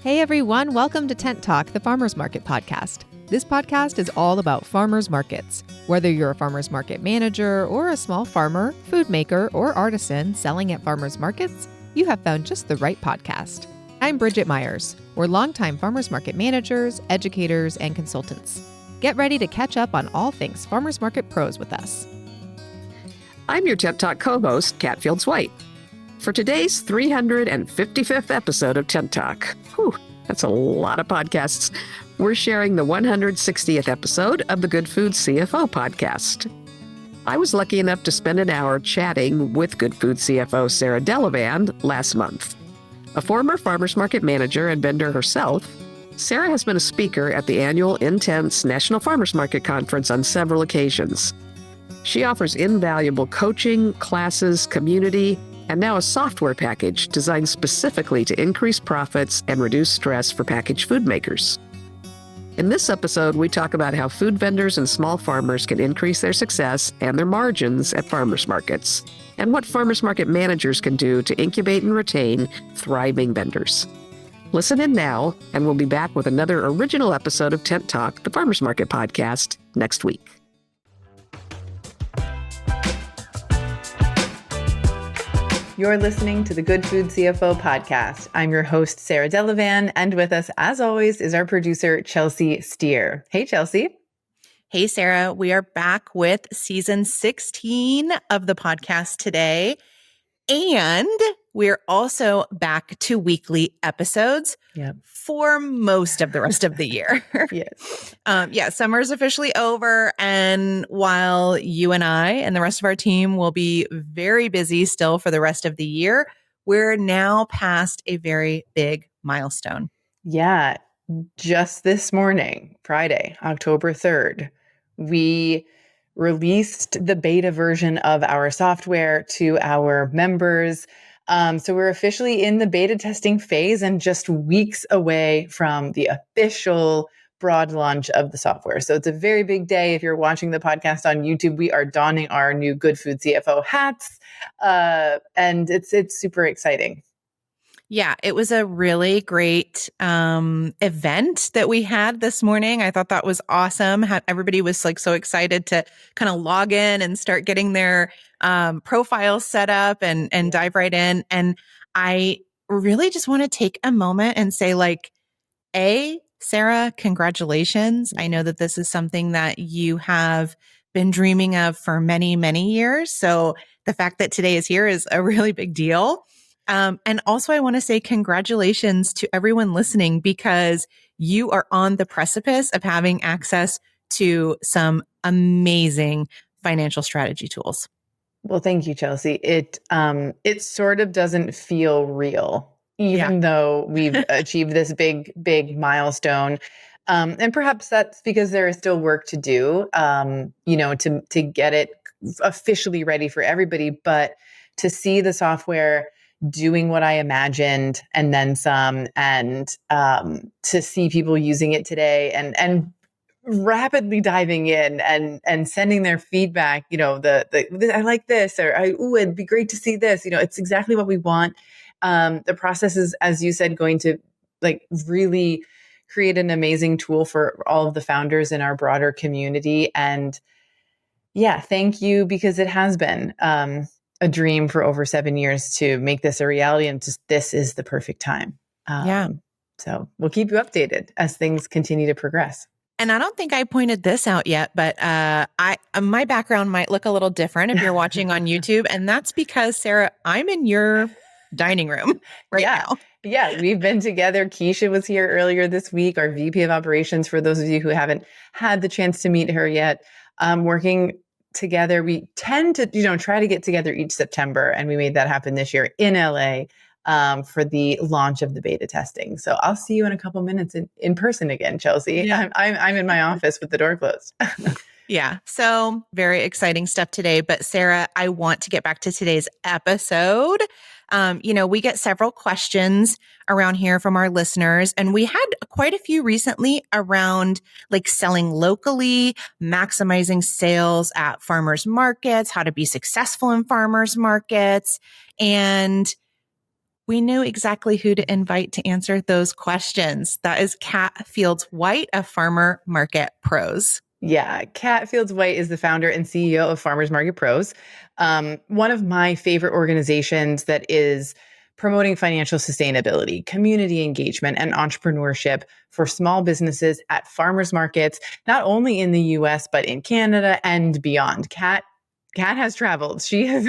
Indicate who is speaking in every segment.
Speaker 1: Hey everyone, welcome to Tent Talk, the Farmers Market podcast. This podcast is all about farmers markets. Whether you're a farmers market manager or a small farmer, food maker, or artisan selling at farmers markets, you have found just the right podcast. I'm Bridget Myers. We're longtime farmers market managers, educators, and consultants. Get ready to catch up on all things farmers market pros with us.
Speaker 2: I'm your Tent Talk co-host, Catt Fields-White. For today's 355th episode of Tent Talk, that's a lot of podcasts, we're sharing the 160th episode of the Good Food CFO podcast. I was lucky enough to spend an hour chatting with Good Food CFO Sarah Delevan last month. A former farmers market manager and vendor herself, Sarah has been a speaker at the annual Intense National Farmers Market Conference on several occasions. She offers invaluable coaching, classes, community, and now a software package designed specifically to increase profits and reduce stress for packaged food makers. In this episode, we talk about how food vendors and small farmers can increase their success and their margins at farmers markets, and what farmers market managers can do to incubate and retain thriving vendors. Listen in now, and we'll be back with another original episode of Tent Talk, the Farmers Market podcast, next week.
Speaker 3: You're listening to the Good Food CFO podcast. I'm your host, Sarah Delevan, and with us, as always, is our producer, Chelsea Steer. Hey, Chelsea.
Speaker 4: Hey, Sarah. We are back with season 16 of the podcast today, and we're also back to weekly episodes for most of the rest of the year.
Speaker 3: Yes.
Speaker 4: Summer's officially over, and while you and I and the rest of our team will be very busy still for the rest of the year, we're now past a very big milestone.
Speaker 3: Yeah. Just this morning, Friday, October 3rd, we released the beta version of our software to our members. So we're officially in the beta testing phase and just weeks away from the official broad launch of the software. So it's a very big day. If you're watching the podcast on YouTube, we are donning our new Good Food CFO hats. And it's super exciting.
Speaker 4: Yeah, it was a really great event that we had this morning. I thought that was awesome. Everybody was like so excited to kind of log in and start getting their profiles set up and dive right in. And I really just want to take a moment and say, like, Sarah, congratulations. I know that this is something that you have been dreaming of for many, many years. So the fact that today is here is a really big deal. And also, I want to say congratulations to everyone listening, because you are on the precipice of having access to some amazing financial strategy tools.
Speaker 3: Well, thank you, Chelsea. It sort of doesn't feel real, even though we've achieved this big milestone. And perhaps that's because there is still work to do, to get it officially ready for everybody. But to see the software doing what I imagined and then some, and to see people using it today and rapidly diving in and sending their feedback, I like this, or it'd be great to see this. It's exactly what we want. The process is, as you said, going to really create an amazing tool for all of the founders in our broader community. And thank you, because it has been a dream for over 7 years to make this a reality, and just this is the perfect time. So we'll keep you updated as things continue to progress.
Speaker 4: And I don't think I pointed this out yet, but my background might look a little different if you're watching on YouTube, and that's because, Sarah, I'm in your dining room now.
Speaker 3: Yeah, we've been together. Keisha was here earlier this week, our VP of operations, for those of you who haven't had the chance to meet her yet. Working together. We tend to, try to get together each September, and we made that happen this year in LA for the launch of the beta testing. So I'll see you in a couple minutes in person again, Chelsea. Yeah. I'm in my office with the door closed.
Speaker 4: So very exciting stuff today. But Sarah, I want to get back to today's episode. We get several questions around here from our listeners, and we had quite a few recently around selling locally, maximizing sales at farmers markets, how to be successful in farmers markets. And we knew exactly who to invite to answer those questions. That is Catt Fields-White of Farmer Market Pros.
Speaker 3: Yeah, Catt Fields-White is the founder and CEO of Farmers Market Pros, one of my favorite organizations that is promoting financial sustainability, community engagement, and entrepreneurship for small businesses at farmers markets, not only in the US, but in Canada and beyond. Catt has traveled. She is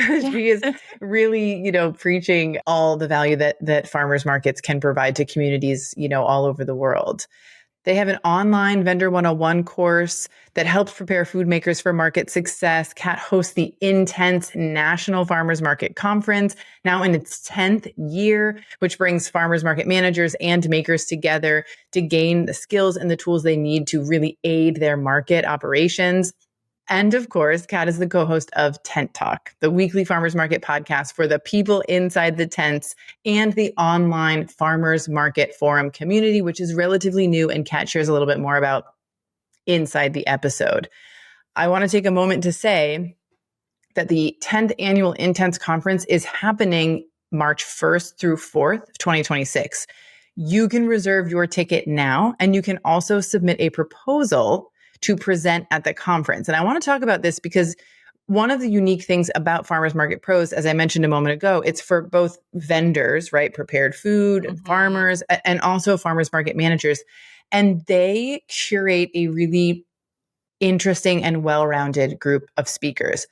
Speaker 3: really, preaching all the value that farmers markets can provide to communities, all over the world. They have an online Vendor 101 course that helps prepare food makers for market success. Catt hosts the Intense National Farmers Market Conference, now in its 10th year, which brings farmers market managers and makers together to gain the skills and the tools they need to really aid their market operations. And of course, Catt is the co-host of Tent Talk, the weekly farmers market podcast for the people inside the tents and the online farmers market forum community, which is relatively new, and Catt shares a little bit more about inside the episode. I want to take a moment to say that the 10th annual Intense Conference is happening March 1st through 4th, 2026. You can reserve your ticket now, and you can also submit a proposal to present at the conference. And I want to talk about this because one of the unique things about Farmers Market Pros, as I mentioned a moment ago, it's for both vendors, right? Prepared food and farmers, and also farmers market managers. And they curate a really interesting and well-rounded group of speakers.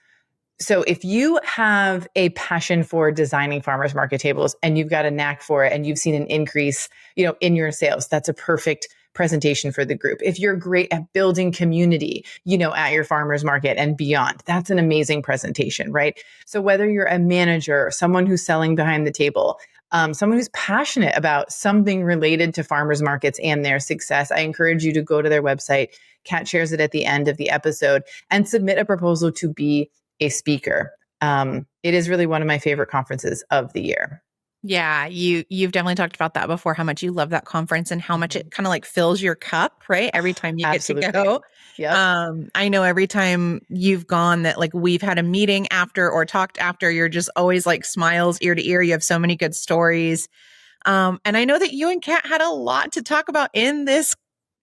Speaker 3: So if you have a passion for designing farmers market tables and you've got a knack for it and you've seen an increase, in your sales, that's a perfect presentation for the group. If you're great at building community, at your farmers market and beyond, that's an amazing presentation, right? So whether you're a manager, someone who's selling behind the table, someone who's passionate about something related to farmers markets and their success, I encourage you to go to their website. Catt shares it at the end of the episode, and submit a proposal to be a speaker. It is really one of my favorite conferences of the year.
Speaker 4: Yeah, you've definitely talked about that before, how much you love that conference and how much it kind of like fills your cup, right? Every time you get to go.
Speaker 3: Yep.
Speaker 4: I know every time you've gone that like we've had a meeting after or talked after, you're just always like smiles ear to ear. You have so many good stories. And I know that you and Catt had a lot to talk about in this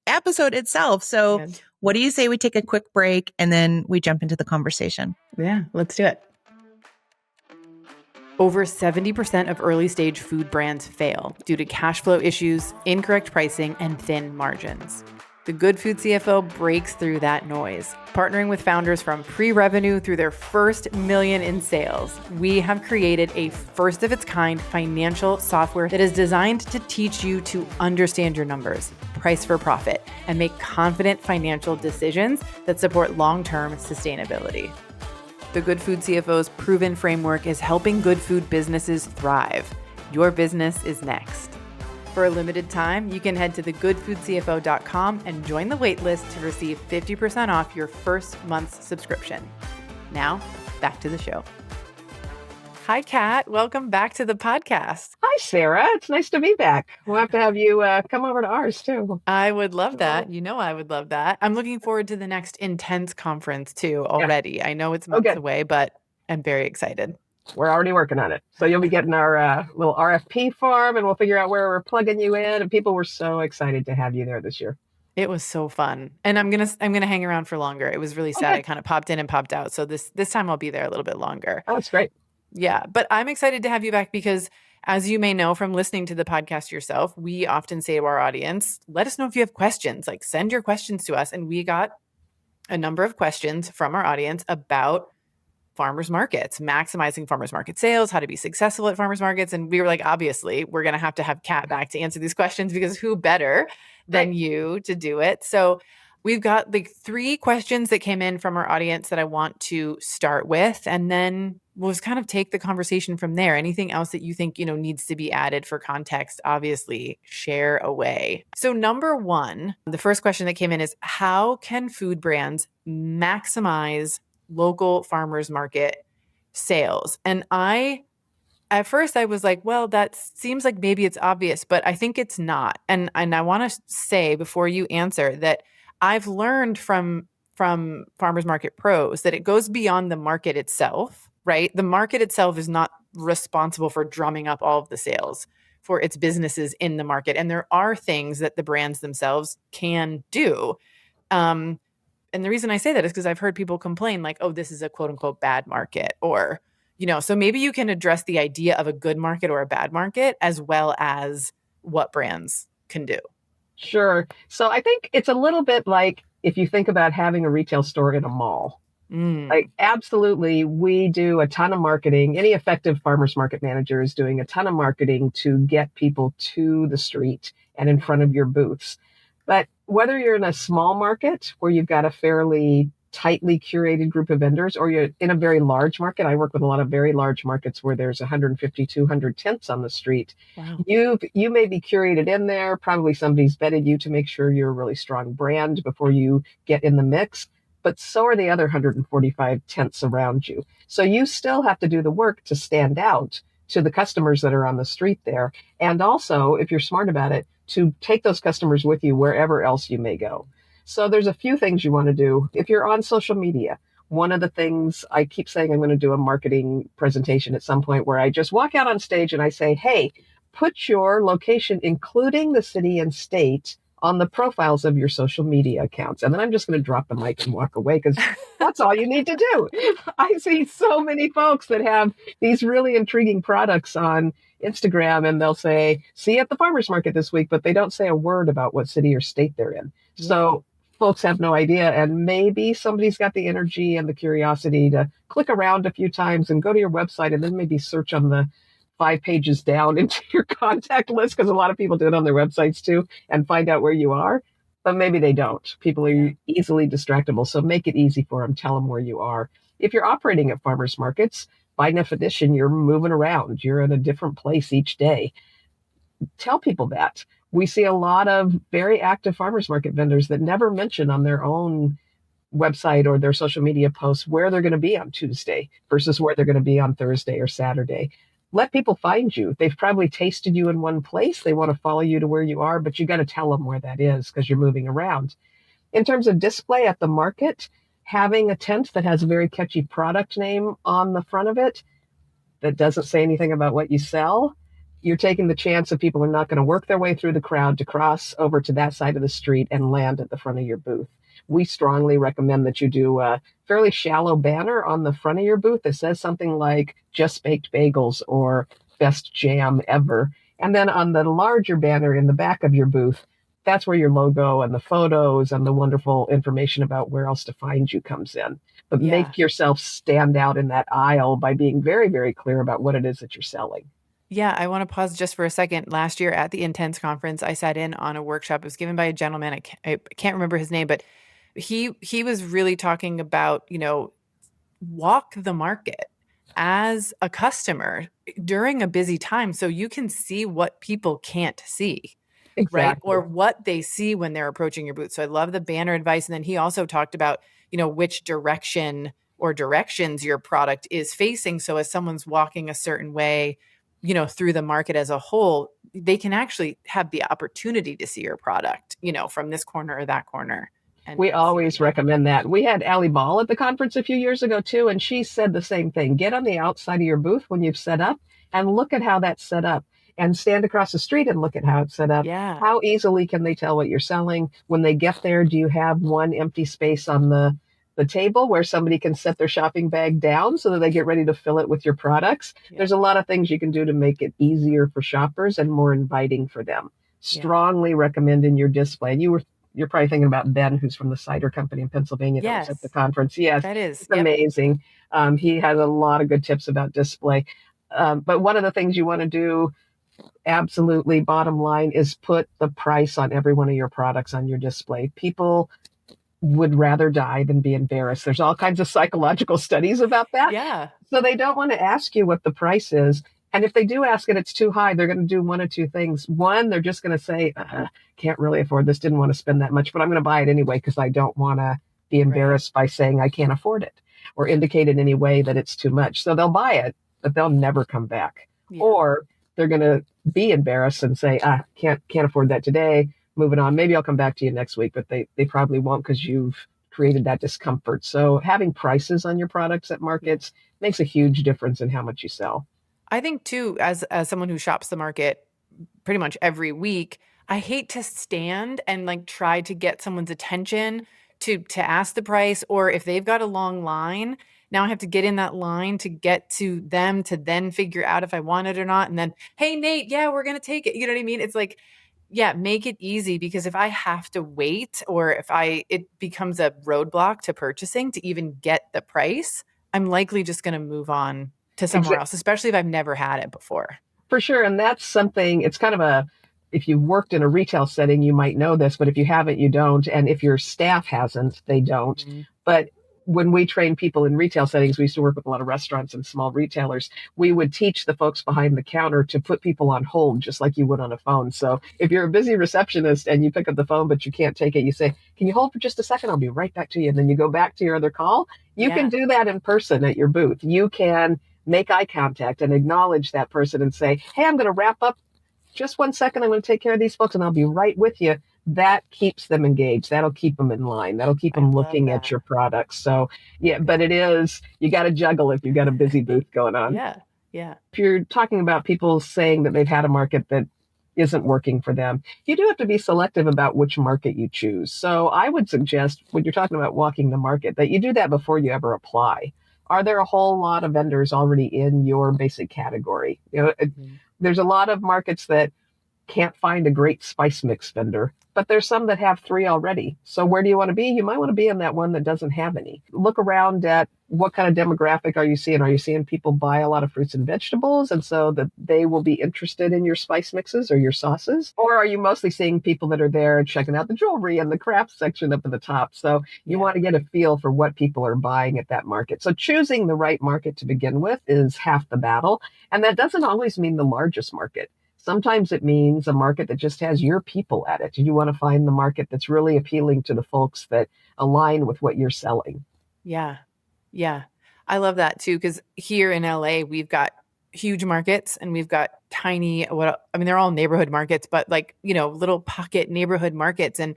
Speaker 4: episode itself. So what do you say we take a quick break and then we jump into the conversation?
Speaker 3: Yeah, let's do it. Over 70% of early stage food brands fail due to cash flow issues, incorrect pricing, and thin margins. The Good Food CFO breaks through that noise. Partnering with founders from pre-revenue through their first million in sales, we have created a first of its kind financial software that is designed to teach you to understand your numbers, price for profit, and make confident financial decisions that support long-term sustainability. The Good Food CFO's proven framework is helping good food businesses thrive. Your business is next. For a limited time, you can head to thegoodfoodcfo.com and join the waitlist to receive 50% off your first month's subscription. Now, back to the show. Hi, Catt. Welcome back to the podcast.
Speaker 2: Hi, Sarah. It's nice to be back. We'll have to have you come over to ours, too.
Speaker 3: I would love that. I would love that. I'm looking forward to the next Intense conference, too, already. Yeah. I know it's months away, but I'm very excited.
Speaker 2: We're already working on it. So you'll be getting our little RFP form, and we'll figure out where we're plugging you in. And people were so excited to have you there this year.
Speaker 3: It was so fun. And I'm gonna hang around for longer. It was really sad. I kind of popped in and popped out. So this time I'll be there a little bit longer.
Speaker 2: Oh, that's great.
Speaker 3: Yeah, but I'm excited to have you back because, as you may know from listening to the podcast yourself, we often say to our audience, let us know if you have questions, like send your questions to us. And we got a number of questions from our audience about farmers markets, maximizing farmers market sales, how to be successful at farmers markets. And we were like, obviously, we're going to have Catt back to answer these questions because who better than you to do it? So we've got like 3 questions that came in from our audience that I want to start with, and then we'll just kind of take the conversation from there. Anything else that you think, needs to be added for context, obviously share away. So number 1, the first question that came in is, how can food brands maximize local farmers market sales? And at first I was like, well, that seems like maybe it's obvious, but I think it's not. And I want to say before you answer that I've learned from Farmers Market Pros that it goes beyond the market itself, right? The market itself is not responsible for drumming up all of the sales for its businesses in the market. And there are things that the brands themselves can do. And the reason I say that is because I've heard people complain like, oh, this is a quote unquote bad market, or, so maybe you can address the idea of a good market or a bad market as well as what brands can do.
Speaker 2: Sure. So I think it's a little bit like if you think about having a retail store in a mall. Like, absolutely, we do a ton of marketing. Any effective farmers market manager is doing a ton of marketing to get people to the street and in front of your booths. But whether you're in a small market where you've got a fairly tightly curated group of vendors, or you're in a very large market, I work with a lot of very large markets where there's 150, 200 tents on the street.
Speaker 3: Wow.
Speaker 2: You may be curated in there. Probably somebody's vetted you to make sure you're a really strong brand before you get in the mix. But so are the other 145 tents around you. So you still have to do the work to stand out to the customers that are on the street there. And also, if you're smart about it, to take those customers with you wherever else you may go. So there's a few things you want to do. If you're on social media, one of the things I keep saying, I'm going to do a marketing presentation at some point where I just walk out on stage and I say, hey, put your location, including the city and state, on the profiles of your social media accounts. And then I'm just going to drop the mic and walk away because that's all you need to do. I see so many folks that have these really intriguing products on Instagram and they'll say, see you at the farmer's market this week, but they don't say a word about what city or state they're in. So folks have no idea. And maybe somebody's got the energy and the curiosity to click around a few times and go to your website and then maybe search on the 5 pages down into your contact list, because a lot of people do it on their websites too, and find out where you are, but maybe they don't. People are easily distractible. So make it easy for them. Tell them where you are. If you're operating at farmers markets, by definition, you're moving around. You're in a different place each day. Tell people that. We see a lot of very active farmers market vendors that never mention on their own website or their social media posts where they're going to be on Tuesday versus where they're going to be on Thursday or Saturday. Let people find you. They've probably tasted you in one place. They want to follow you to where you are, but you got to tell them where that is because you're moving around. In terms of display at the market, having a tent that has a very catchy product name on the front of it that doesn't say anything about what you sell, you're taking the chance that people are not going to work their way through the crowd to cross over to that side of the street and land at the front of your booth. We strongly recommend that you do a fairly shallow banner on the front of your booth that says something like just baked bagels or best jam ever. And then on the larger banner in the back of your booth, that's where your logo and the photos and the wonderful information about where else to find you comes in. But make yourself stand out in that aisle by being very, very clear about what it is that you're selling.
Speaker 3: Yeah, I want to pause just for a second. Last year at the Intense conference, I sat in on a workshop. It was given by a gentleman. I can't remember his name, but he was really talking about, walk the market as a customer during a busy time so you can see what people can't see.
Speaker 2: Exactly.
Speaker 3: Right? Or what they see when they're approaching your booth. So I love the banner advice. And then he also talked about, which direction or directions your product is facing. So as someone's walking a certain way, through the market as a whole, they can actually have the opportunity to see your product, from this corner or that corner. And
Speaker 2: we always recommend that. We had Allie Ball at the conference a few years ago too, and she said the same thing. Get on the outside of your booth when you've set up and look at how that's set up, and stand across the street and look at how it's set up.
Speaker 3: Yeah.
Speaker 2: How easily can they tell what you're selling? When they get there, do you have one empty space on the table where somebody can set their shopping bag down so that they get ready to fill it with your products? Yeah. There's a lot of things you can do to make it easier for shoppers and more inviting for them. Strongly recommend in your display. And you're probably thinking about Ben, who's from the cider company in Pennsylvania that was at the conference. Yes,
Speaker 3: that is
Speaker 2: it's amazing. He has a lot of good tips about display. But one of the things you want to do, absolutely bottom line, is put the price on every one of your products on your display. People would rather die than be embarrassed. There's all kinds of psychological studies about that.
Speaker 3: Yeah.
Speaker 2: So they don't want to ask you what the price is. And if they do ask it, it's too high. They're going to do one of two things. One, they're just going to say, can't really afford this, didn't want to spend that much, but I'm going to buy it anyway because I don't want to be embarrassed by saying I can't afford it or indicate in any way that it's too much. So they'll buy it, but they'll never come back. Yeah. Or they're going to be embarrassed and say, can't afford that today. Moving on. Maybe I'll come back to you next week, but they probably won't because you've
Speaker 5: created that discomfort. So having prices on your products at markets makes a huge difference in how much you sell.
Speaker 6: I think too, as someone who shops the market pretty much every week, I hate to stand and like try to get someone's attention to ask the price, or if they've got a long line, now I have to get in that line to get to them to then figure out if I want it or not. And then, hey, Nate, yeah, we're going to take it. You know what I mean? It's like, yeah, make it easy, because if I have to wait, or if it becomes a roadblock to purchasing to even get the price, I'm likely just going to move on to somewhere else, especially if I've never had it before.
Speaker 5: For sure. And that's something, it's kind of if you've worked in a retail setting, you might know this, but if you haven't, you don't. And if your staff hasn't, they don't. Mm-hmm. But when we train people in retail settings, we used to work with a lot of restaurants and small retailers. We would teach the folks behind the counter to put people on hold, just like you would on a phone. So if you're a busy receptionist and you pick up the phone, but you can't take it, you say, can you hold for just a second? I'll be right back to you. And then you go back to your other call. You can do that in person at your booth. You can make eye contact and acknowledge that person and say, hey, I'm going to wrap up just 1 second. I'm going to take care of these folks and I'll be right with you. That keeps them engaged. That'll keep them in line. That'll keep them looking at your products. So yeah, but you got to juggle if you've got a busy booth going on.
Speaker 6: Yeah. Yeah.
Speaker 5: If you're talking about people saying that they've had a market that isn't working for them, you do have to be selective about which market you choose. So I would suggest, when you're talking about walking the market, that you do that before you ever apply. Are there a whole lot of vendors already in your basic category? There's a lot of markets that can't find a great spice mix vendor, but there's some that have 3 already. So where do you want to be? You might want to be in that one that doesn't have any. Look around at what kind of demographic are you seeing? Are you seeing people buy a lot of fruits and vegetables, and so that they will be interested in your spice mixes or your sauces? Or are you mostly seeing people that are there checking out the jewelry and the craft section up at the top? So you want to get a feel for what people are buying at that market. So choosing the right market to begin with is half the battle. And that doesn't always mean the largest market. Sometimes it means a market that just has your people at it. You want to find the market that's really appealing to the folks that align with what you're selling.
Speaker 6: Yeah. Yeah. I love that too, because here in LA, we've got huge markets and we've got tiny, they're all neighborhood markets, but little pocket neighborhood markets. And,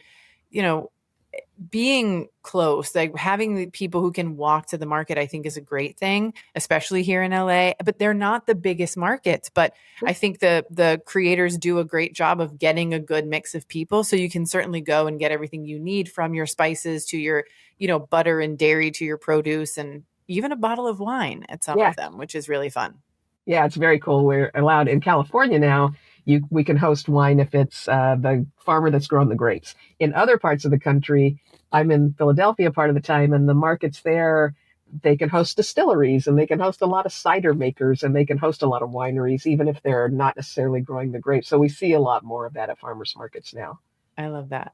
Speaker 6: being close, like having the people who can walk to the market, I think is a great thing, especially here in LA, but they're not the biggest markets. But I think the creators do a great job of getting a good mix of people. So you can certainly go and get everything you need, from your spices to your, butter and dairy to your produce, and even a bottle of wine at some of them, which is really fun.
Speaker 5: Yeah, it's very cool. We're allowed in California now. We can host wine if it's the farmer that's grown the grapes. In other parts of the country, I'm in Philadelphia part of the time, and the markets there, they can host distilleries, and they can host a lot of cider makers, and they can host a lot of wineries, even if they're not necessarily growing the grapes. So we see a lot more of that at farmers markets now.
Speaker 6: I love that.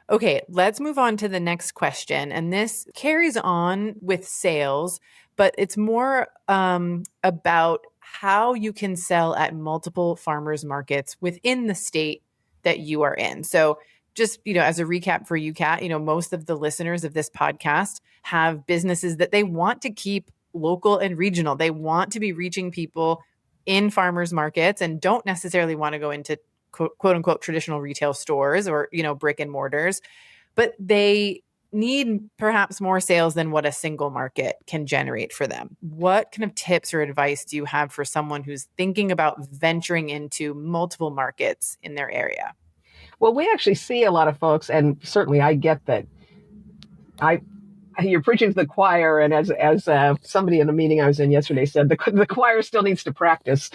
Speaker 6: Okay, let's move on to the next question. And this carries on with sales, but it's more about how you can sell at multiple farmers markets within the state that you are in. So just, as a recap for you, Catt, most of the listeners of this podcast have businesses that they want to keep local and regional. They want to be reaching people in farmers markets and don't necessarily want to go into quote unquote traditional retail stores or, brick and mortars, but they need perhaps more sales than what a single market can generate for them. What kind of tips or advice do you have for someone who's thinking about venturing into multiple markets in their area?
Speaker 5: Well, we actually see a lot of folks, and certainly I get that. You're preaching to the choir, and as somebody in a meeting I was in yesterday said, the choir still needs to practice.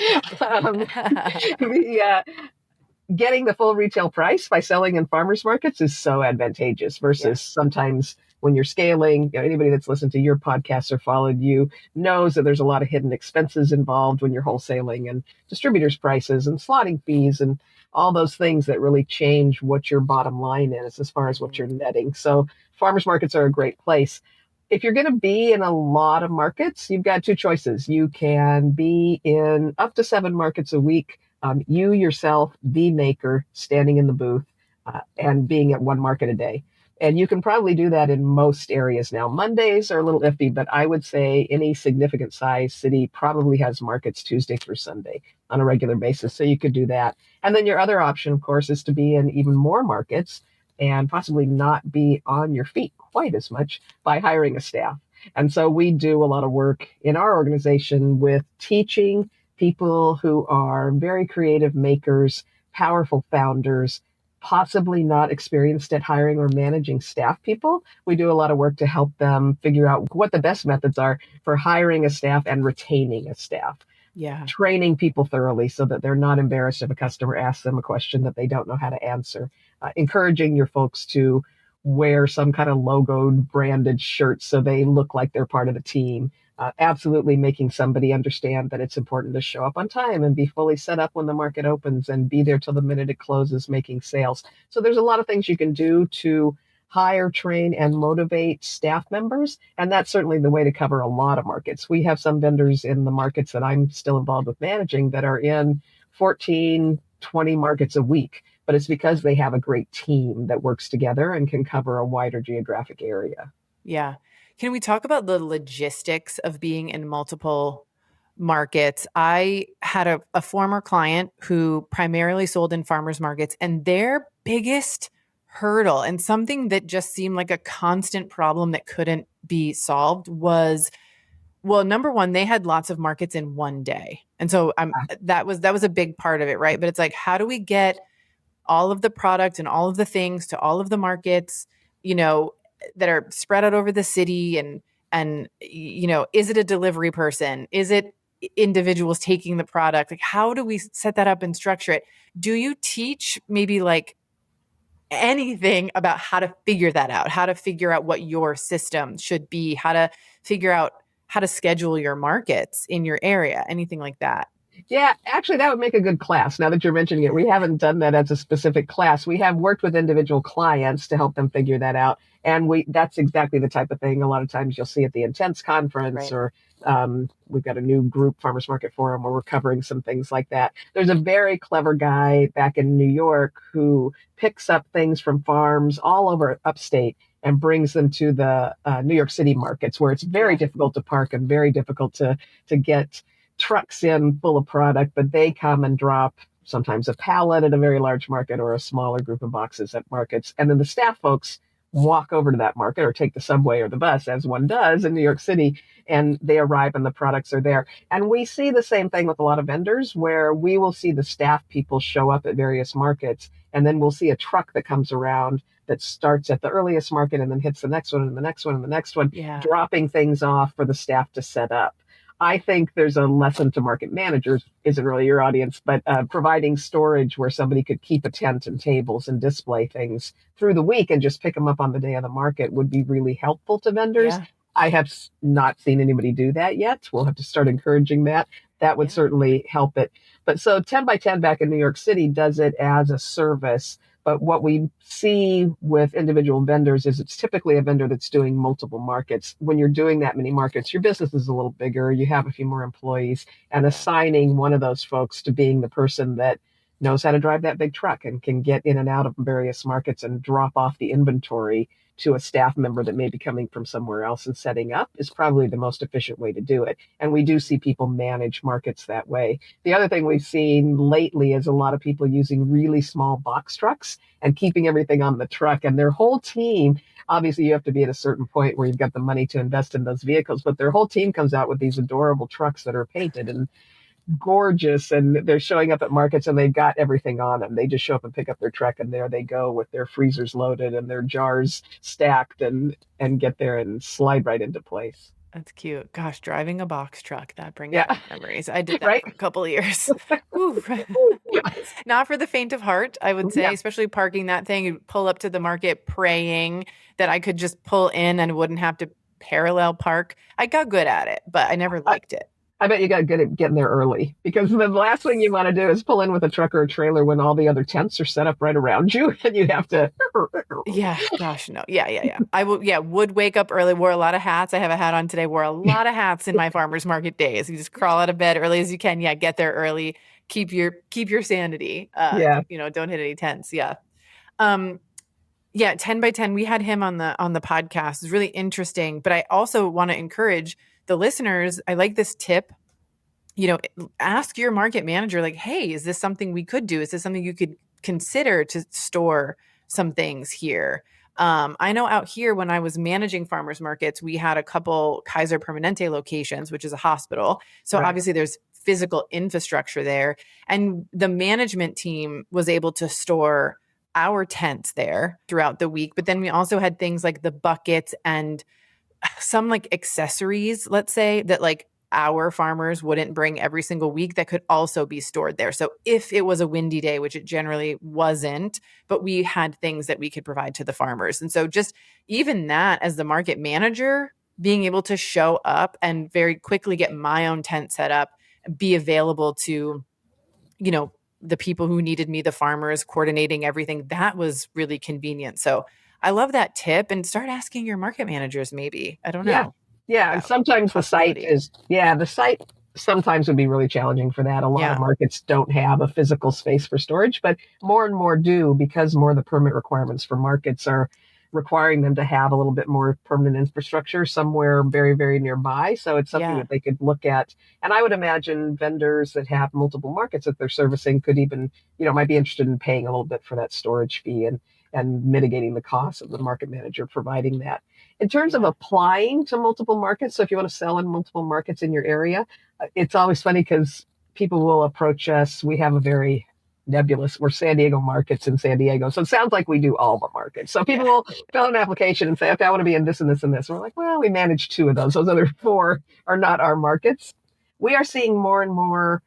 Speaker 5: Getting the full retail price by selling in farmers markets is so advantageous versus sometimes when you're scaling. Anybody that's listened to your podcast or followed you knows that there's a lot of hidden expenses involved when you're wholesaling, and distributors' prices and slotting fees and all those things that really change what your bottom line is as far as what you're netting. So farmers markets are a great place. If you're going to be in a lot of markets, you've got 2 choices. You can be in up to 7 markets a week. You yourself, the maker, standing in the booth and being at 1 market a day. And you can probably do that in most areas now. Mondays are a little iffy, but I would say any significant size city probably has markets Tuesday through Sunday on a regular basis. So you could do that. And then your other option, of course, is to be in even more markets. and possibly not be on your feet quite as much by hiring a staff. And so we do a lot of work in our organization with teaching people who are very creative makers, powerful founders, possibly not experienced at hiring or managing staff people. We do a lot of work to help them figure out what the best methods are for hiring a staff and retaining a staff.
Speaker 6: Yeah.
Speaker 5: Training people thoroughly so that they're not embarrassed if a customer asks them a question that they don't know how to answer. Encouraging your folks to wear some kind of logoed branded shirt so they look like they're part of the team. Absolutely making somebody understand that it's important to show up on time and be fully set up when the market opens and be there till the minute it closes making sales. So there's a lot of things you can do to hire, train, and motivate staff members. And that's certainly the way to cover a lot of markets. We have some vendors in the markets that I'm still involved with managing that are in 14, 20 markets a week. But it's because they have a great team that works together and can cover a wider geographic area.
Speaker 6: Yeah. Can we talk about the logistics of being in multiple markets? I had a former client who primarily sold in farmers markets, and their biggest hurdle and something that just seemed like a constant problem that couldn't be solved was, well, number one, they had lots of markets in one day. And so that was a big part of it, right? But it's like, how do we get all of the product and all of the things to all of the markets, that are spread out over the city, and is it a delivery person? Is it individuals taking the product? Like, how do we set that up and structure it? Do you teach maybe like anything about how to figure that out, how to figure out what your system should be, how to figure out how to schedule your markets in your area, anything like that?
Speaker 5: Yeah, actually, that would make a good class. Now that you're mentioning it, we haven't done that as a specific class. We have worked with individual clients to help them figure that out. And that's exactly the type of thing a lot of times you'll see at the Intense conference,
Speaker 6: Right.
Speaker 5: or we've got a new group, Farmers Market Forum, where we're covering some things like that. There's a very clever guy back in New York who picks up things from farms all over upstate and brings them to the New York City markets, where it's very difficult to park and very difficult to get trucks in full of product, but they come and drop sometimes a pallet at a very large market or a smaller group of boxes at markets. And then the staff folks walk over to that market or take the subway or the bus, as one does in New York City, and they arrive and the products are there. And we see the same thing with a lot of vendors, where we will see the staff people show up at various markets, and then we'll see a truck that comes around that starts at the earliest market and then hits the next one and the next one and the next one, dropping things off for the staff to set up. I think there's a lesson to market managers, isn't really your audience, but providing storage where somebody could keep a tent and tables and display things through the week and just pick them up on the day of the market would be really helpful to vendors.
Speaker 6: Yeah.
Speaker 5: I have not seen anybody do that yet. We'll have to start encouraging that. That would certainly help it. But so 10 by 10 back in New York City does it as a service. But what we see with individual vendors is it's typically a vendor that's doing multiple markets. When you're doing that many markets, your business is a little bigger, you have a few more employees, and assigning one of those folks to being the person that knows how to drive that big truck and can get in and out of various markets and drop off the inventory to a staff member that may be coming from somewhere else and setting up is probably the most efficient way to do it. And we do see people manage markets that way. The other thing we've seen lately is a lot of people using really small box trucks and keeping everything on the truck, and their whole team, obviously you have to be at a certain point where you've got the money to invest in those vehicles, but their whole team comes out with these adorable trucks that are painted and gorgeous, and they're showing up at markets and they've got everything on them. They just show up and pick up their truck, and there they go with their freezers loaded and their jars stacked and get there and slide right into place.
Speaker 6: That's cute. Gosh, driving a box truck, that brings back memories. I did that
Speaker 5: Right?
Speaker 6: for a couple of years. Woo. Not for the faint of heart, I would say, especially parking that thing. You'd pull up to the market praying that I could just pull in and wouldn't have to parallel park. I got good at it, but I never liked it.
Speaker 5: I bet you got good at getting there early, because the last thing you want to do is pull in with a truck or a trailer when all the other tents are set up right around you and you have to.
Speaker 6: Yeah. Gosh, no. Yeah. I would wake up early, wore a lot of hats. I have a hat on today, wore a lot of hats in my farmer's market days. You just crawl out of bed early as you can. Yeah. Get there early. Keep your sanity. Don't hit any tents. Yeah. 10 by 10. We had him on the podcast. It's really interesting, but I also want to encourage the listeners. I like this tip, ask your market manager, like, hey, is this something we could do? Is this something you could consider to store some things here. I know out here when I was managing farmers markets, we had a couple Kaiser Permanente locations, which is a hospital. So
Speaker 5: Right.
Speaker 6: obviously there's physical infrastructure there. And the management team was able to store our tents there throughout the week. But then we also had things like the buckets and some like accessories, let's say, that like our farmers wouldn't bring every single week that could also be stored there. So if it was a windy day, which it generally wasn't, but we had things that we could provide to the farmers. And so just even that as the market manager, being able to show up and very quickly get my own tent set up, be available to, the people who needed me, the farmers, coordinating everything, that was really convenient. So I love that tip, and start asking your market managers maybe. I don't
Speaker 5: Yeah.
Speaker 6: know.
Speaker 5: Yeah. And sometimes the site sometimes would be really challenging for that. A lot of markets don't have a physical space for storage, but more and more do, because more of the permit requirements for markets are requiring them to have a little bit more permanent infrastructure somewhere very, very nearby. So it's something that they could look at. And I would imagine vendors that have multiple markets that they're servicing could even, might be interested in paying a little bit for that storage fee and mitigating the cost of the market manager providing that. In terms of applying to multiple markets, so if you want to sell in multiple markets in your area, it's always funny because people will approach us. We have a very nebulous, we're San Diego markets in San Diego. So it sounds like we do all the markets. So people will fill out an application and say, okay, I want to be in this and this and this. And we're like, well, we manage 2 of those. Those other 4 are not our markets. We are seeing more and more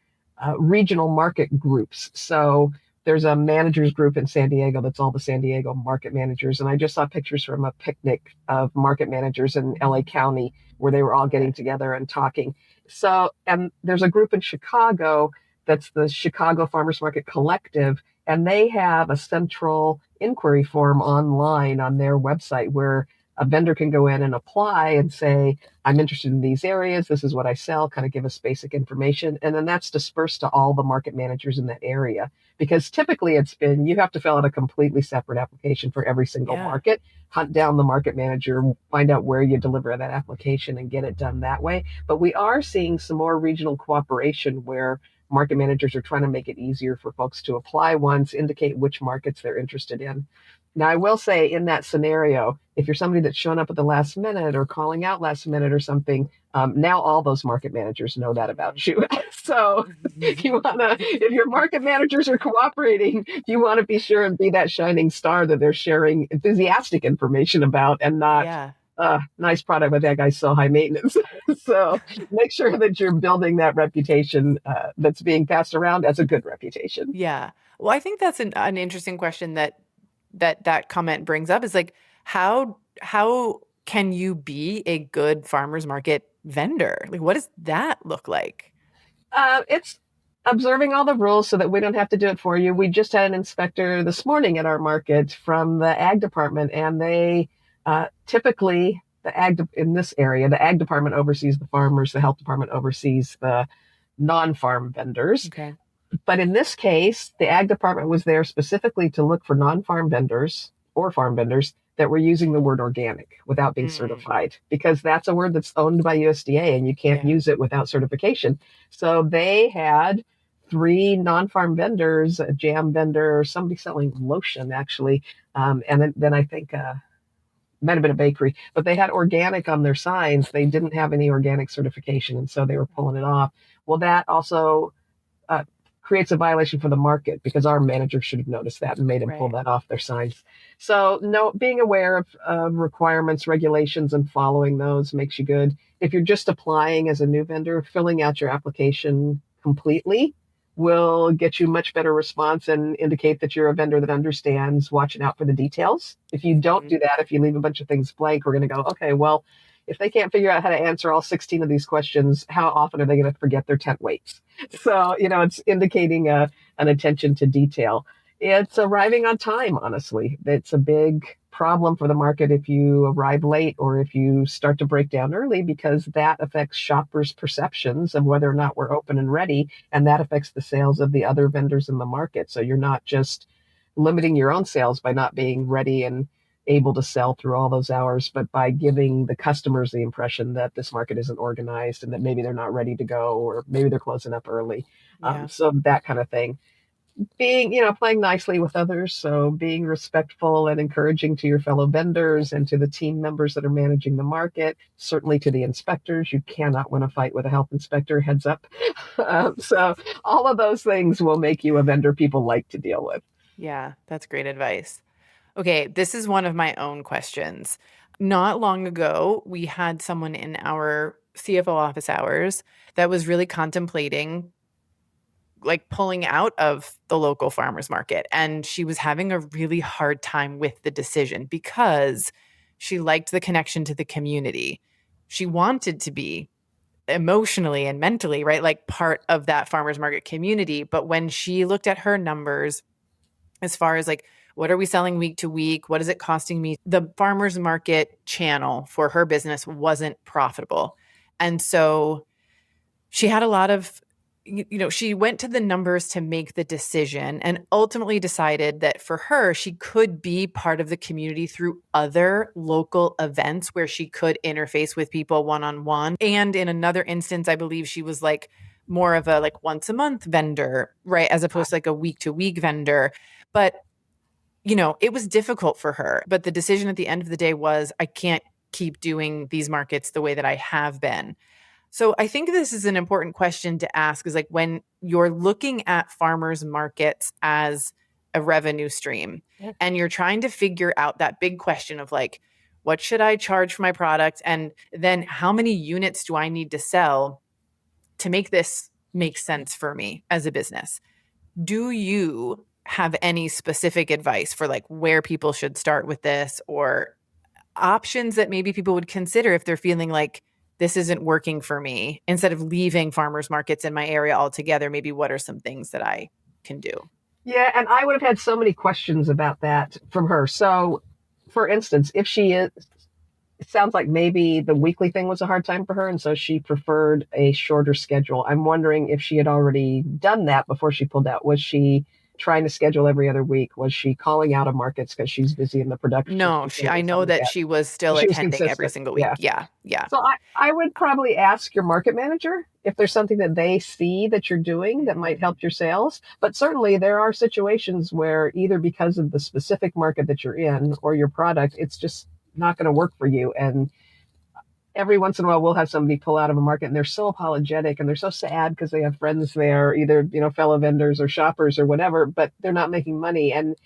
Speaker 5: regional market groups. So there's a managers group in San Diego that's all the San Diego market managers. And I just saw pictures from a picnic of market managers in LA County where they were all getting together and talking. So, and there's a group in Chicago that's the Chicago Farmers Market Collective, and they have a central inquiry form online on their website where a vendor can go in and apply and say, I'm interested in these areas. This is what I sell, kind of give us basic information. And then that's dispersed to all the market managers in that area. Because typically it's been, you have to fill out a completely separate application for every single market, hunt down the market manager, find out where you deliver that application and get it done that way. But we are seeing some more regional cooperation where market managers are trying to make it easier for folks to apply once, indicate which markets they're interested in. Now, I will say in that scenario, if you're somebody that's shown up at the last minute or calling out last minute or something, now all those market managers know that about you. So if your market managers are cooperating, you want to be sure and be that shining star that they're sharing enthusiastic information about and not, nice product, but that guy's so high maintenance. So make sure that you're building that reputation that's being passed around as a good reputation.
Speaker 6: Yeah. Well, I think that's an interesting question that comment brings up, is like, how can you be a good farmers market vendor? Like, what does that look like?
Speaker 5: It's observing all the rules so that we don't have to do it for you. We just had an inspector this morning at our market from the ag department, and they typically in this area, the ag department oversees the farmers, the health department oversees the non-farm vendors.
Speaker 6: Okay.
Speaker 5: But in this case, the ag department was there specifically to look for non-farm vendors or farm vendors that were using the word organic without being certified, because that's a word that's owned by USDA and you can't use it without certification. So they had 3 non-farm vendors, a jam vendor, somebody selling lotion actually, and then I think might have been a bakery, but they had organic on their signs. They didn't have any organic certification, and so they were pulling it off. Well, that also creates a violation for the market, because our manager should have noticed that and made them pull that off their signs. So being aware of requirements, regulations, and following those makes you good. If you're just applying as a new vendor, filling out your application completely will get you much better response and indicate that you're a vendor that understands watching out for the details. If you don't do that, if you leave a bunch of things blank, we're going to go, okay, well, if they can't figure out how to answer all 16 of these questions, how often are they going to forget their tent weights? So, it's indicating an attention to detail. It's arriving on time, honestly. It's a big problem for the market if you arrive late or if you start to break down early, because that affects shoppers' perceptions of whether or not we're open and ready, and that affects the sales of the other vendors in the market. So you're not just limiting your own sales by not being ready and able to sell through all those hours, but by giving the customers the impression that this market isn't organized and that maybe they're not ready to go, or maybe they're closing up early. So that kind of thing. being, playing nicely with others. So being respectful and encouraging to your fellow vendors and to the team members that are managing the market, certainly to the inspectors. You cannot win a fight with a health inspector, heads up. So all of those things will make you a vendor people like to deal with.
Speaker 6: Yeah, that's great advice. Okay, this is one of my own questions. Not long ago, we had someone in our CFO office hours that was really contemplating like pulling out of the local farmers market. And she was having a really hard time with the decision because she liked the connection to the community. She wanted to be emotionally and mentally, right? Like part of that farmers market community. But when she looked at her numbers, as far as like, what are we selling week to week? What is it costing me? The farmers market channel for her business wasn't profitable. And so she had a lot of, she went to the numbers to make the decision and ultimately decided that for her, she could be part of the community through other local events where she could interface with people one-on-one. And in another instance, I believe she was like more of a like once a month vendor, right? As opposed to like a week to week vendor. But, it was difficult for her. But the decision at the end of the day was, I can't keep doing these markets the way that I have been. So I think this is an important question to ask is like when you're looking at farmers markets as a revenue stream and you're trying to figure out that big question of like, what should I charge for my product? And then how many units do I need to sell to make this make sense for me as a business? Do you have any specific advice for like where people should start with this or options that maybe people would consider if they're feeling like this isn't working for me instead of leaving farmers markets in my area altogether? Maybe what are some things that I can do?
Speaker 5: Yeah, and I would have had so many questions about that from her. So, for instance, if she is, it sounds like maybe the weekly thing was a hard time for her, and so she preferred a shorter schedule. I'm wondering if she had already done that before she pulled out. Was she trying to schedule every other week? Was she calling out of markets because she's busy in the production?
Speaker 6: No, I know that she was still attending every single week. Yeah.
Speaker 5: So I would probably ask your market manager if there's something that they see that you're doing that might help your sales. But certainly there are situations where either because of the specific market that you're in or your product, it's just not going to work for you. And every once in a while we'll have somebody pull out of a market and they're so apologetic and they're so sad because they have friends there, either, fellow vendors or shoppers or whatever, but they're not making money and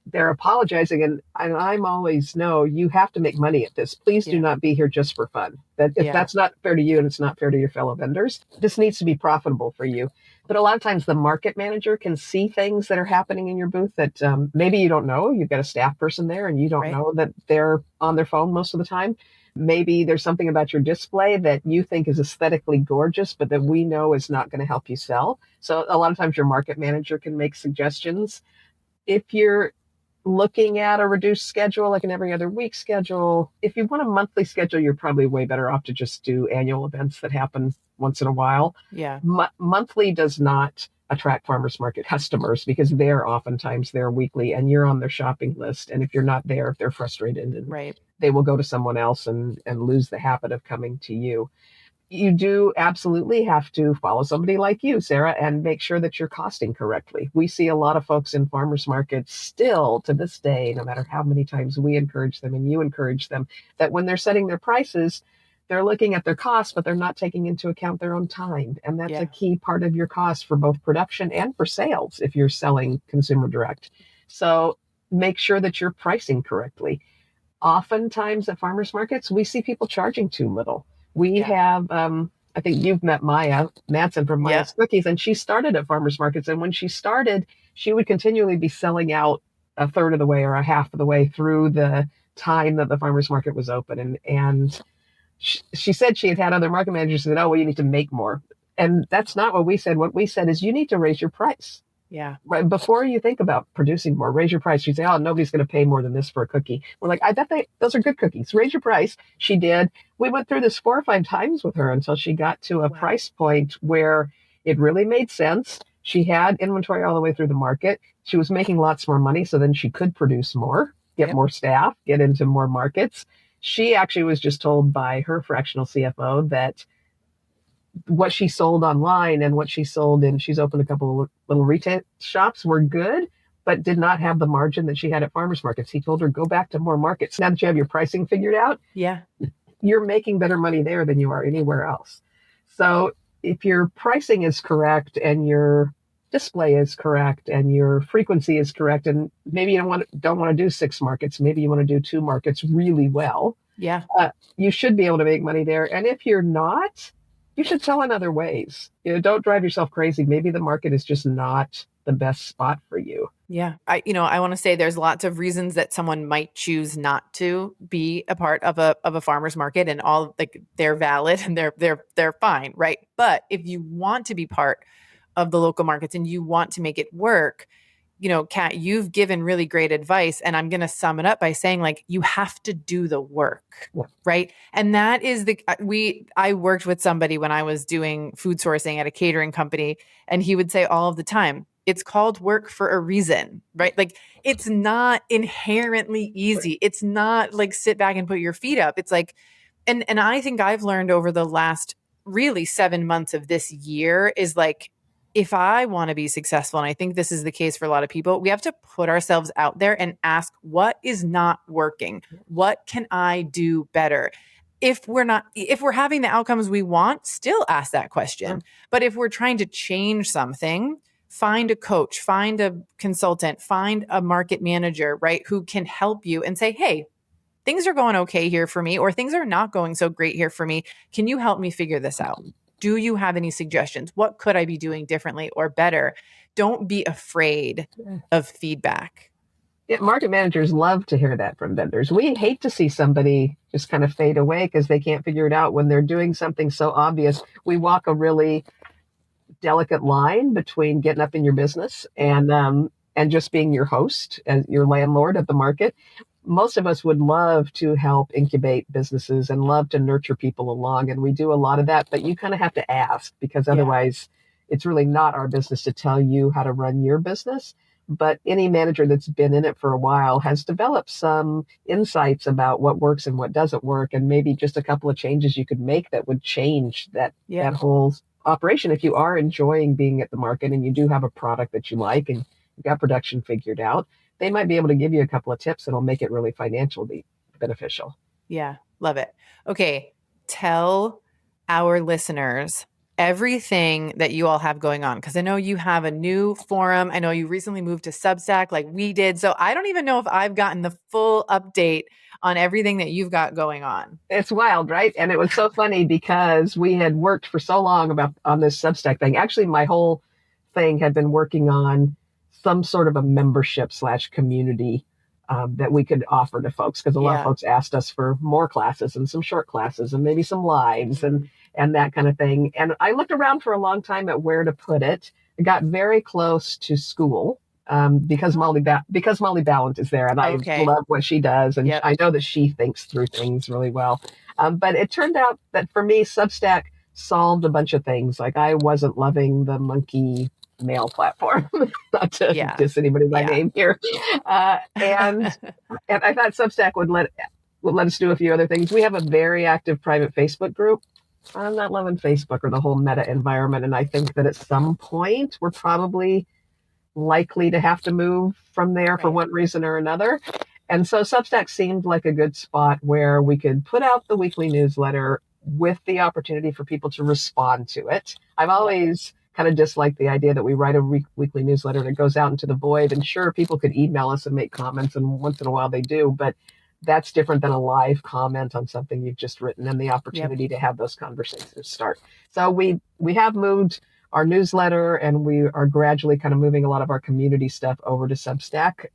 Speaker 5: they're apologizing. And I'm always, no, you have to make money at this. Please do not be here just for fun. That if that's not fair to you and it's not fair to your fellow vendors, this needs to be profitable for you. But a lot of times the market manager can see things that are happening in your booth that maybe you don't know. You've got a staff person there and you don't know that they're on their phone most of the time. Maybe there's something about your display that you think is aesthetically gorgeous, but that we know is not going to help you sell. So a lot of times your market manager can make suggestions. If you're looking at a reduced schedule, like an every other week schedule, if you want a monthly schedule, you're probably way better off to just do annual events that happen once in a while.
Speaker 6: Yeah.
Speaker 5: Monthly does not attract farmers market customers because they're oftentimes there weekly and you're on their shopping list. And if you're not there, they're frustrated and they will go to someone else and lose the habit of coming to you. You do absolutely have to follow somebody like you, Sarah, and make sure that you're costing correctly. We see a lot of folks in farmers markets still to this day, no matter how many times we encourage them and you encourage them, that when they're setting their prices, they're looking at their costs, but they're not taking into account their own time. And that's a key part of your cost for both production and for sales if you're selling consumer direct. So make sure that you're pricing correctly. Oftentimes at farmers markets, we see people charging too little. We have, I think you've met Maya Madsen from Maya's Cookies, and she started at farmers markets. And when she started, she would continually be selling out a third of the way or a half of the way through the time that the farmers market was open. And she said she had other market managers who said, oh, well, you need to make more. And that's not what we said. What we said is you need to raise your price.
Speaker 6: Yeah.
Speaker 5: Right. Before you think about producing more, raise your price. You say, oh, nobody's going to pay more than this for a cookie. We're like, I bet those are good cookies. Raise your price. She did. We went through this 4 or 5 times with her until she got to a price point where it really made sense. She had inventory all the way through the market. She was making lots more money. So then she could produce more, get more staff, get into more markets. She actually was just told by her fractional CFO that what she sold online and what she sold in, she's opened a couple of little retail shops, were good, but did not have the margin that she had at farmers markets. He told her, go back to more markets. Now that you have your pricing figured out,
Speaker 6: Yeah.
Speaker 5: you're making better money there than you are anywhere else. So if your pricing is correct and your display is correct and your frequency is correct, and maybe you don't want to do 6 markets, maybe you want to do 2 markets really well,
Speaker 6: Yeah.
Speaker 5: you should be able to make money there. And if you're not, you should sell in other ways. Don't drive yourself crazy. Maybe the market is just not the best spot for you.
Speaker 6: Yeah. I want to say there's lots of reasons that someone might choose not to be a part of a farmer's market, and all, like, they're valid and they're fine. Right. But if you want to be part of the local markets and you want to make it work, Catt, you've given really great advice. And I'm going to sum it up by saying, like, you have to do the work, right? And that is I worked with somebody when I was doing food sourcing at a catering company, and he would say all of the time, it's called work for a reason, right? Like, it's not inherently easy. It's not like sit back and put your feet up. It's like, and I think I've learned over the last really 7 months of this year is, like, if I want to be successful, and I think this is the case for a lot of people, we have to put ourselves out there and ask, what is not working? What can I do better? If we're having the outcomes we want, still ask that question. But if we're trying to change something, find a coach, find a consultant, find a market manager, right, who can help you and say, hey, things are going okay here for me, or things are not going so great here for me. Can you help me figure this out? Do you have any suggestions? What could I be doing differently or better? Don't be afraid of feedback.
Speaker 5: Yeah, market managers love to hear that from vendors. We hate to see somebody just kind of fade away because they can't figure it out when they're doing something so obvious. We walk a really delicate line between getting up in your business and just being your host and your landlord of the market. Most of us would love to help incubate businesses and love to nurture people along. And we do a lot of that, but you kind of have to ask, because otherwise it's really not our business to tell you how to run your business. But any manager that's been in it for a while has developed some insights about what works and what doesn't work, and maybe just a couple of changes you could make that would change that whole operation. If you are enjoying being at the market and you do have a product that you like and you've got production figured out, they might be able to give you a couple of tips that'll make it really financially beneficial.
Speaker 6: Yeah, love it. Okay, tell our listeners everything that you all have going on, because I know you have a new forum. I know you recently moved to Substack like we did. So I don't even know if I've gotten the full update on everything that you've got going on.
Speaker 5: It's wild, right? And it was so funny because we had worked for so long on this Substack thing. Actually, my whole thing had been working on some sort of a membership / community that we could offer to folks, because a lot of folks asked us for more classes and some short classes and maybe some lives and that kind of thing. And I looked around for a long time at where to put it. I got very close to school because Molly Ballant is there, and I love what she does, and I know that she thinks through things really well. But it turned out that for me, Substack solved a bunch of things. Like, I wasn't loving the monkey mail platform, not to diss anybody by name here. And I thought Substack would let us do a few other things. We have a very active private Facebook group. I'm not loving Facebook or the whole meta environment. And I think that at some point we're probably likely to have to move from there for one reason or another. And so Substack seemed like a good spot where we could put out the weekly newsletter with the opportunity for people to respond to it. I've always kind of disliked the idea that we write a weekly newsletter and it goes out into the void. And sure, people could email us and make comments, and once in a while they do, but that's different than a live comment on something you've just written and the opportunity to have those conversations start. So we have moved our newsletter, and we are gradually kind of moving a lot of our community stuff over to Substack.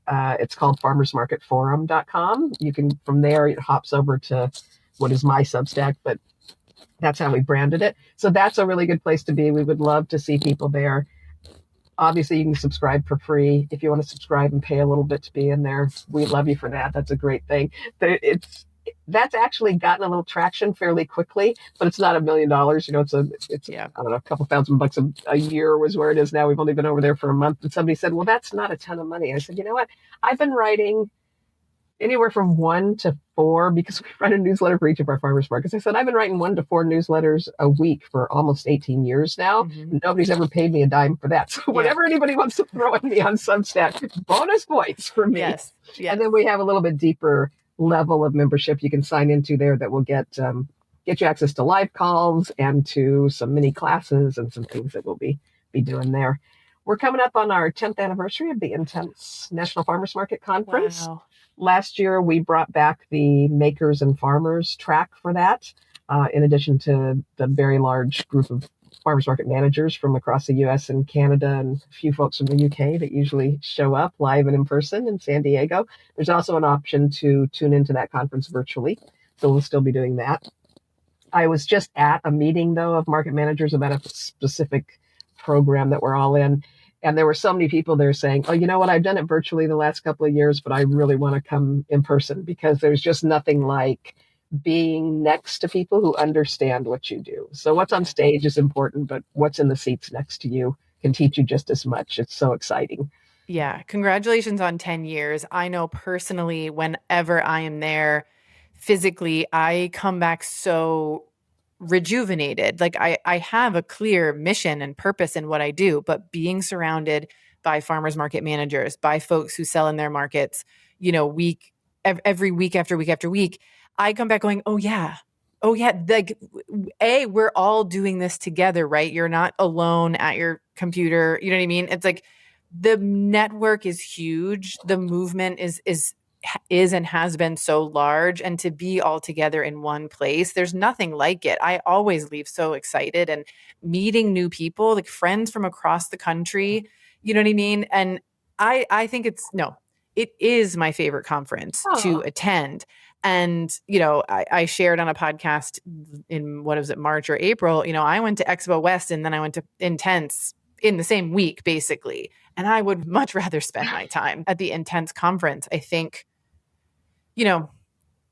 Speaker 5: It's called farmersmarketforum.com. You can, from there, it hops over to what is my Substack, but that's how we branded it. So that's a really good place to be. We would love to see people there. Obviously, you can subscribe for free. If you want to subscribe and pay a little bit to be in there, we love you for that. That's a great thing. That's actually gotten a little traction fairly quickly, but it's not $1 million. You know, it's I don't know, a couple $1,000 a year was where it is now. We've only been over there for a month, and somebody said, "Well, that's not a ton of money." I said, "You know what? I've been writing anywhere from 1 to 4, because we write a newsletter for each of our farmers markets. I said, I've been writing 1 to 4 newsletters a week for almost 18 years now.
Speaker 6: Mhm.
Speaker 5: Nobody's ever paid me a dime for that. So whatever anybody wants to throw at me on Substack, bonus points for me.
Speaker 6: Yes.
Speaker 5: And then we have a little bit deeper level of membership you can sign into there that will get you access to live calls and to some mini classes and some things that we'll be doing there. We're coming up on our 10th anniversary of the Intense National Farmers Market Conference.
Speaker 6: Wow.
Speaker 5: Last year, we brought back the makers and farmers track for that, in addition to the very large group of farmers market managers from across the U.S. and Canada and a few folks from the U.K. that usually show up live and in person in San Diego. There's also an option to tune into that conference virtually, so we'll still be doing that. I was just at a meeting, though, of market managers about a specific program that we're all in. And there were so many people there saying, oh, you know what, I've done it virtually the last couple of years, but I really want to come in person, because there's just nothing like being next to people who understand what you do. So what's on stage is important, but what's in the seats next to you can teach you just as much. It's so exciting.
Speaker 6: Yeah. Congratulations on 10 years. I know personally, whenever I am there physically, I come back so rejuvenated. Like I have a clear mission and purpose in what I do, but being surrounded by farmers market managers, by folks who sell in their markets, every week after week after week, I come back going, oh yeah. Like, we're all doing this together, right? You're not alone at your computer. You know what I mean? It's like the network is huge. The movement is and has been so large, and to be all together in one place, there's nothing like it. I always leave so excited and meeting new people, like friends from across the country, you know what I mean? And I think it is my favorite conference to attend. And, I shared on a podcast in, March or April, I went to Expo West and then I went to Intense in the same week, basically. And I would much rather spend my time at the Intense conference. I think,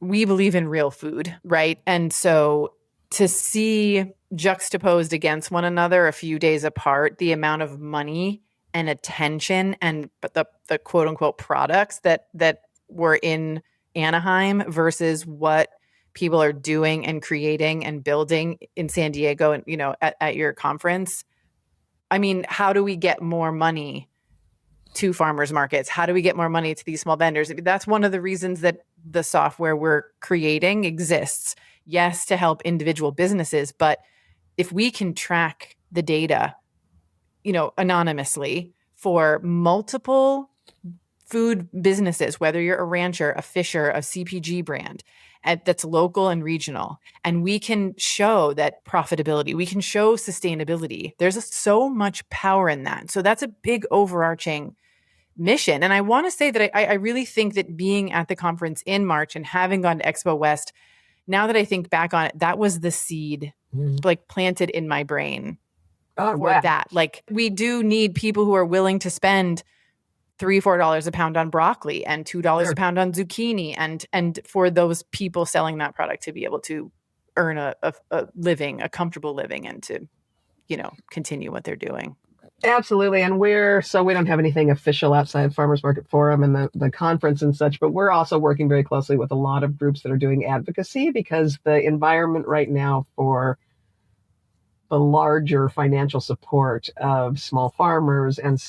Speaker 6: we believe in real food, right? And so to see juxtaposed against one another a few days apart, the amount of money and attention and the quote unquote products that were in Anaheim versus what people are doing and creating and building in San Diego and, at your conference. I mean, how do we get more money to farmers markets? How do we get more money to these small vendors? I mean, that's one of the reasons that the software we're creating exists. Yes, to help individual businesses, but if we can track the data, anonymously for multiple food businesses, whether you're a rancher, a fisher, a CPG brand that's local and regional, and we can show that profitability, we can show sustainability. There's so much power in that. So that's a big overarching mission. And I want to say that I really think that being at the conference in March and having gone to Expo West, now that I think back on it, that was the seed like planted in my brain for that. Like, we do need people who are willing to spend $3-4 a pound on broccoli and $2 a pound on zucchini, and for those people selling that product to be able to earn a living, a comfortable living, and to, continue what they're doing.
Speaker 5: Absolutely. And we don't have anything official outside Farmers Market Forum and the conference and such, but we're also working very closely with a lot of groups that are doing advocacy, because the environment right now for the larger financial support of small farmers and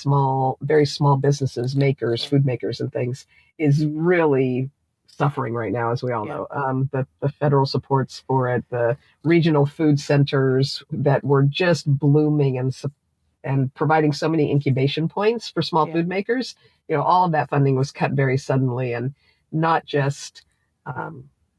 Speaker 5: very small businesses, makers, food makers and things, is really suffering right now, as we all know. The federal supports for it, the regional food centers that were just blooming and providing so many incubation points for small food makers, all of that funding was cut very suddenly, and not just,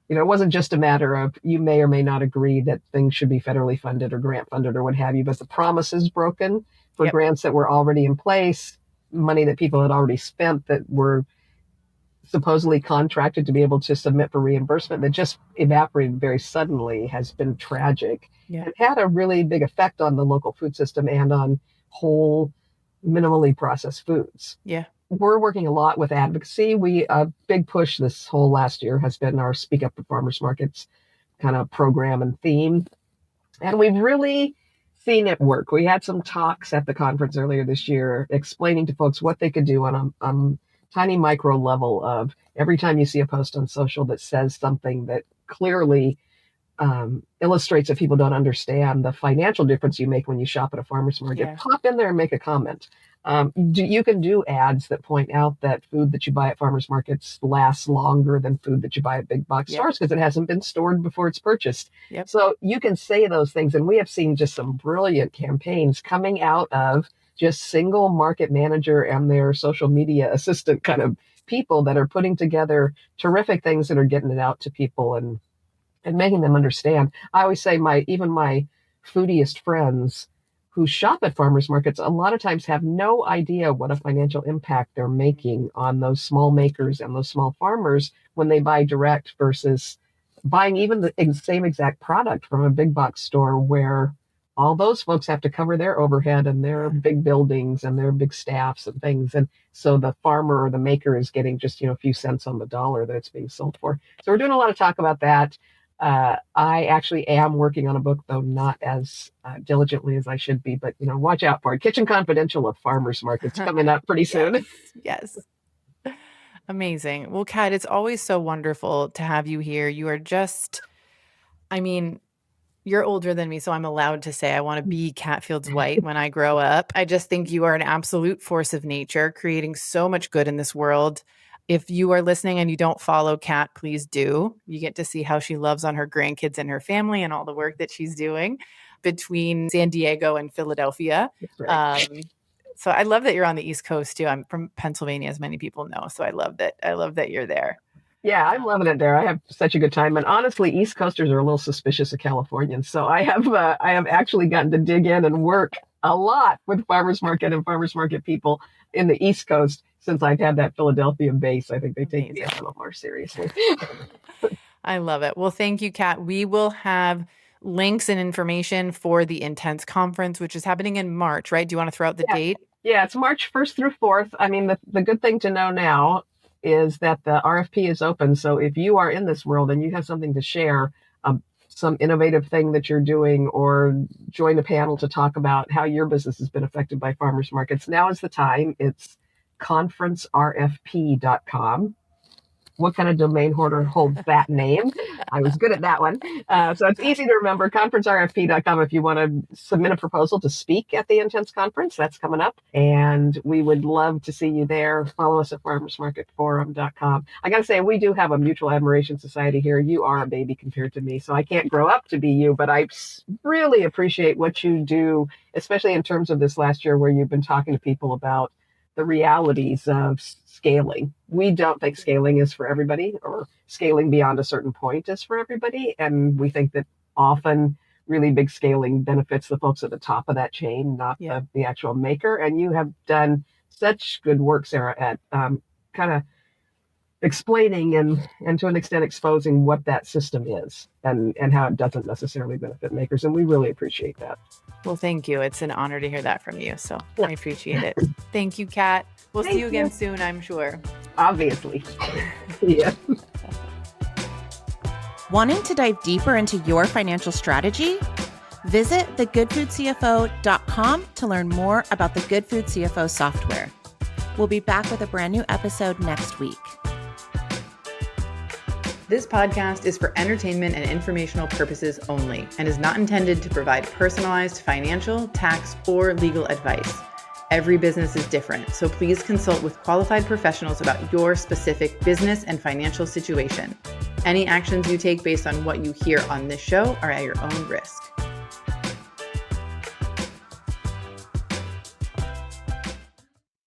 Speaker 5: it wasn't just a matter of you may or may not agree that things should be federally funded or grant funded or what have you, but the promises broken for grants that were already in place, money that people had already spent that were supposedly contracted to be able to submit for reimbursement, that just evaporated very suddenly, has been tragic. It had a really big effect on the local food system and on whole minimally processed foods. We're working a lot with advocacy. A big push this whole last year has been our Speak Up for Farmers Markets kind of program and theme. And we've really seen it work. We had some talks at the conference earlier this year explaining to folks what they could do on tiny micro level of every time you see a post on social that says something that clearly illustrates that people don't understand the financial difference you make when you shop at a farmer's market,
Speaker 6: Yeah.
Speaker 5: pop in there and make a comment. You can do ads that point out that food that you buy at farmers markets lasts longer than food that you buy at big box
Speaker 6: Yep.
Speaker 5: stores because it hasn't been stored before it's purchased.
Speaker 6: Yep.
Speaker 5: So you can say those things. And we have seen just some brilliant campaigns coming out of just single market manager and their social media assistant kind of people that are putting together terrific things that are getting it out to people and making them understand. I always say even my foodiest friends who shop at farmers markets a lot of times have no idea what a financial impact they're making on those small makers and those small farmers when they buy direct versus buying even the same exact product from a big box store where all those folks have to cover their overhead and their big buildings and their big staffs and things. And so the farmer or the maker is getting just, a few cents on the dollar that it's being sold for. So we're doing a lot of talk about that. I actually am working on a book, though not as diligently as I should be, but watch out for it. Kitchen Confidential of Farmers Markets coming up pretty soon.
Speaker 6: Yes. Amazing. Well, Catt, it's always so wonderful to have you here. You are just, you're older than me, so I'm allowed to say I want to be Catt Fields-White when I grow up. I just think you are an absolute force of nature, creating so much good in this world. If you are listening and you don't follow Catt, please do. You get to see how she loves on her grandkids and her family and all the work that she's doing between San Diego and Philadelphia.
Speaker 5: Right.
Speaker 6: So I love that you're on the East Coast too. I'm from Pennsylvania, as many people know. So I love that you're there.
Speaker 5: Yeah, I'm loving it there. I have such a good time. And honestly, East Coasters are a little suspicious of Californians. So I have actually gotten to dig in and work a lot with farmers market and farmers market people in the East Coast since I've had that Philadelphia base. I think they take me a little more seriously.
Speaker 6: I love it. Well, thank you, Catt. We will have links and information for the Intense Conference, which is happening in March, right? Do you want to throw out the date?
Speaker 5: Yeah, it's March 1st through 4th. I mean, the good thing to know now is that the RFP is open. So if you are in this world and you have something to share, some innovative thing that you're doing, or join a panel to talk about how your business has been affected by farmers markets, now is the time. It's conferencerfp.com. What kind of domain holder holds that name? I was good at that one. So it's easy to remember, conferencerfp.com if you want to submit a proposal to speak at the Intense Conference. That's coming up. And we would love to see you there. Follow us at farmersmarketforum.com. I got to say, we do have a mutual admiration society here. You are a baby compared to me, so I can't grow up to be you, but I really appreciate what you do, especially in terms of this last year where you've been talking to people about the realities of scaling. We don't think scaling is for everybody, or scaling beyond a certain point is for everybody. And we think that often really big scaling benefits the folks at the top of that chain, not the actual maker. And you have done such good work, Sarah, at kind of explaining and to an extent exposing what that system is and how it doesn't necessarily benefit makers. And we really appreciate that.
Speaker 6: Well, thank you. It's an honor to hear that from you. So I appreciate it. Thank you, Catt. We'll see you again soon, I'm sure.
Speaker 5: Obviously. Yeah.
Speaker 4: Wanting to dive deeper into your financial strategy? Visit thegoodfoodcfo.com to learn more about the Good Food CFO software. We'll be back with a brand new episode next week.
Speaker 3: This podcast is for entertainment and informational purposes only and is not intended to provide personalized financial, tax, or legal advice. Every business is different, so please consult with qualified professionals about your specific business and financial situation. Any actions you take based on what you hear on this show are at your own risk.